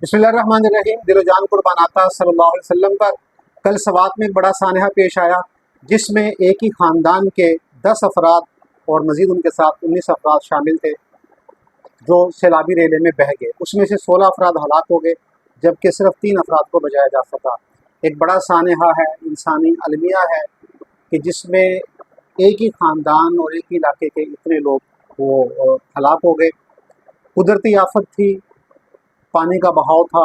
बिस्मिल्लाहिर्रहमानिर्रहीम। दिलो जान कुर्बान आता सल्लल्लाहु अलैहि वसल्लम पर कल सवात में एक बड़ा सानहा पेश आया, जिसमें एक ही ख़ानदान के 10 अफराद और मज़ीद उनके साथ 19 अफराद शामिल थे जो सैलाबी रेले में बह गए। उसमें से 16 अफराद हलाक हो गए, जबकि सिर्फ 3 अफराद को बचाया जा सका। एक बड़ा सानहा है, इंसानी अलमिया है कि जिसमें एक ही ख़ानदान और एक ही इलाके के इतने लोग वो हलाक हो गए। कुदरती आफत थी, पानी का बहाव था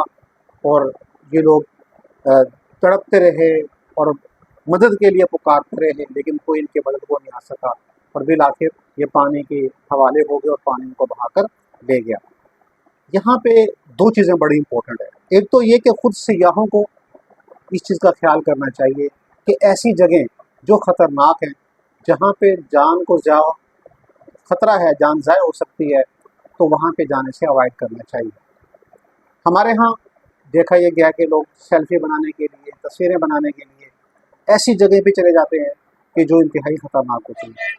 और ये लोग तड़पते रहे और मदद के लिए पुकारते रहे, लेकिन कोई इनके मदद को नहीं आ सका और बिल आखिर ये पानी के हवाले हो गए और पानी इनको बहाकर ले गया। यहाँ पे दो चीज़ें बड़ी इंपॉर्टेंट है। एक तो ये कि खुद सियाहों को इस चीज़ का ख्याल करना चाहिए कि ऐसी जगह जो ख़तरनाक हैं, जहाँ पे जान को ख़तरा है, जान ज़ाय हो सकती है, तो वहाँ पे जाने से अवॉइड करना चाहिए। हमारे यहाँ देखा यह गया कि लोग सेल्फी बनाने के लिए, तस्वीरें बनाने के लिए ऐसी जगह पे चले जाते हैं कि जो इंतहाई ख़तरनाक होती है।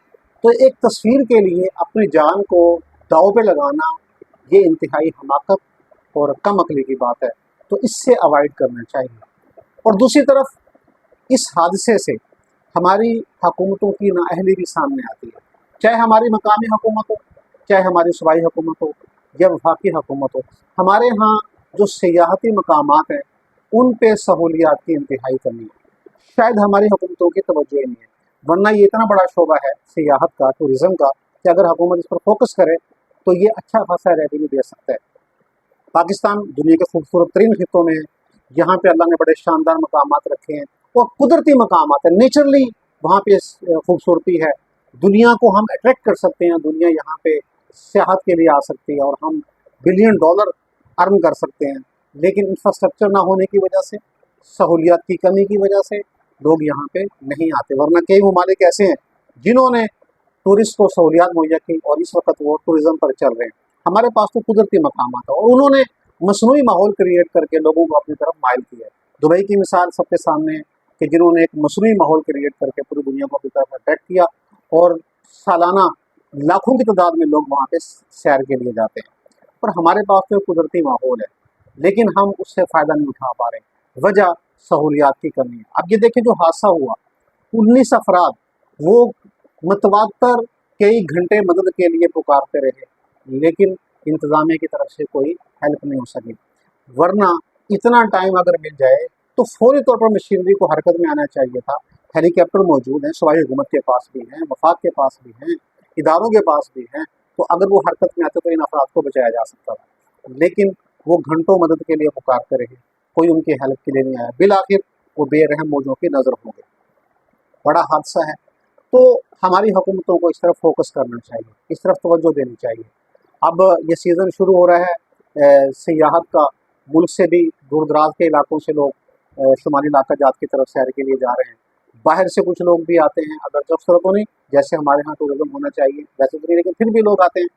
तो एक तस्वीर के लिए अपनी जान को दांव पे लगाना ये इंतहाई हमाकत और कम अक्ली की बात है, तो इससे अवॉइड करना चाहिए। और दूसरी तरफ इस हादसे से हमारी हुकूमतों की नाअहली भी सामने आती है, चाहे हमारी मकामी हुकूमत हो, चाहे हमारी सूबाई हुकूमत हो या वफाकी हुकूमत हो। हमारे यहाँ जो सियाहती मकामात हैं उन पे सहूलियात की इंतहाई कमी है, शायद हमारी हुकूमतों की तवज्जो ही नहीं है। वरना ये इतना बड़ा शोबा है सियाहत का, टूरिज़म का, कि अगर हुकूमत इस पर फोकस करे तो ये अच्छा खासा रेवेन्यू दे सकता है। पाकिस्तान दुनिया के खूबसूरत तरीन खित्तों में है, यहाँ पे अल्लाह ने बड़े शानदार मकामात रखे हैं और कुदरती मकामात है, नेचुरली वहाँ पे खूबसूरती है। दुनिया को हम अट्रैक्ट कर सकते हैं, दुनिया यहाँ पे सियाहत के लिए आ सकती है और हम बिलियन डॉलर अर्न कर सकते हैं, लेकिन इंफ्रास्ट्रक्चर ना होने की वजह से, सहूलियात की कमी की वजह से लोग यहाँ पे नहीं आते। वरना कई ममालिक ऐसे हैं जिन्होंने टूरिस्ट को सहूलियात मुहैया की और इस वक्त वो टूरिज़म पर चल रहे हैं। हमारे पास तो कुदरती मकामात है और उन्होंने मसनूई माहौल क्रिएट करके लोगों को अपनी तरफ माइल किया है। दुबई की मिसाल सबके सामने है कि जिन्होंने एक मसनूई माहौल क्रिएट करके पूरी दुनिया को अपनी तरफ अट्रैक्ट किया और सालाना लाखों की तादाद में लोग वहाँ पे सैर के लिए जाते हैं। पर हमारे पास तो कुदरती माहौल है, लेकिन हम उससे फ़ायदा नहीं उठा पा रहे। वजह सहूलियात की कमी है। अब ये देखें जो हादसा हुआ, 19 अफराद वो मतवातर कई घंटे मदद के लिए पुकारते रहे, लेकिन इंतज़ामिया की तरफ से कोई हेल्प नहीं हो सकी। वरना इतना टाइम अगर मिल जाए तो फौरी तौर पर मशीनरी को हरकत में आना चाहिए था। हेलीकॉप्टर मौजूद हैं, सूबाई हुकूमत के पास भी हैं, वफाक के पास भी हैं, इदारों के पास भी हैं, तो अगर वो हरकत में आते तो इन अफराद को बचाया जा सकता था। लेकिन वो घंटों मदद के लिए पुकारते रहे, कोई उनकी हेल्प के लिए नहीं आया। बिल आखिर वो बेरहम मौजों की नज़र हो गए। बड़ा हादसा है। तो हमारी हुकूमतों को इस तरफ फोकस करना चाहिए, इस तरफ तवज्जो देनी चाहिए। अब ये सीज़न शुरू हो रहा है सियाहत का, मुल्क से भी दूर दराज के इलाकों से लोग शुमाली इलाका जात की तरफ सैर के लिए जा रहे हैं। बाहर से कुछ लोग भी आते हैं, अगर जब सूरतों नहीं जैसे हमारे यहाँ टूरिज़्म होना चाहिए वैसे तो नहीं, लेकिन फिर भी लोग आते हैं।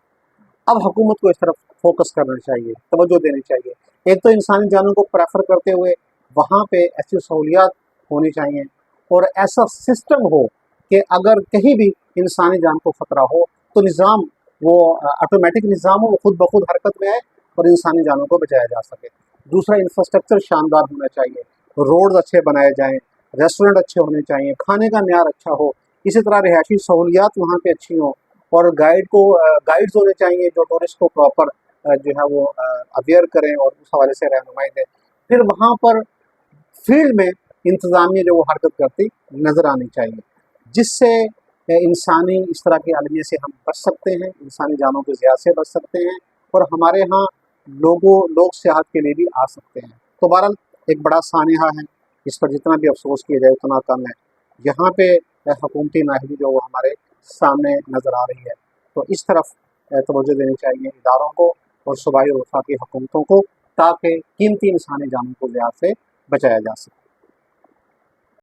अब हुकूमत को इस तरफ फोकस करना चाहिए, तवज्जो देनी चाहिए। एक तो इंसानी जानों को प्रेफर करते हुए वहाँ पे ऐसी सहूलियात होनी चाहिए और ऐसा सिस्टम हो कि अगर कहीं भी इंसानी जान को ख़तरा हो तो निज़ाम वो ऑटोमेटिक निज़ाम हो, वो खुद ब खुद हरकत में आए और इंसानी जानों को बचाया जा सके। दूसरा, इंफ्रास्ट्रक्चर शानदार होना चाहिए, रोड अच्छे बनाए जाएँ, रेस्टोरेंट अच्छे होने चाहिए, खाने का म्यार अच्छा हो, इसी तरह रिहायशी सहूलियात वहाँ पे अच्छी हों और गाइड्स होने चाहिए जो टूरिस्ट को प्रॉपर जो है वो अवेयर करें और उस हवाले से रहनुमाई दें। फिर वहाँ पर फील्ड में इंतज़ामिया जो वो हरकत करती नज़र आनी चाहिए, जिससे इंसानी इस तरह के अलमिया से हम बच सकते हैं, इंसानी जानों के ज़िया से बच सकते हैं और हमारे यहाँ लोग सियाहत के लिए भी आ सकते हैं। तो बहरहाल एक बड़ा सानहा है, इस पर जितना भी अफसोस किया जाए उतना कम है। यहाँ पे हुकूमती नाअहली जो वो हमारे सामने नज़र आ रही है, तो इस तरफ तवज्जो देनी चाहिए इदारों को और सूबाई और वफाकी हुकूमतों को, ताकि कीमती इंसानी जानों को ज़िया से बचाया जा सके।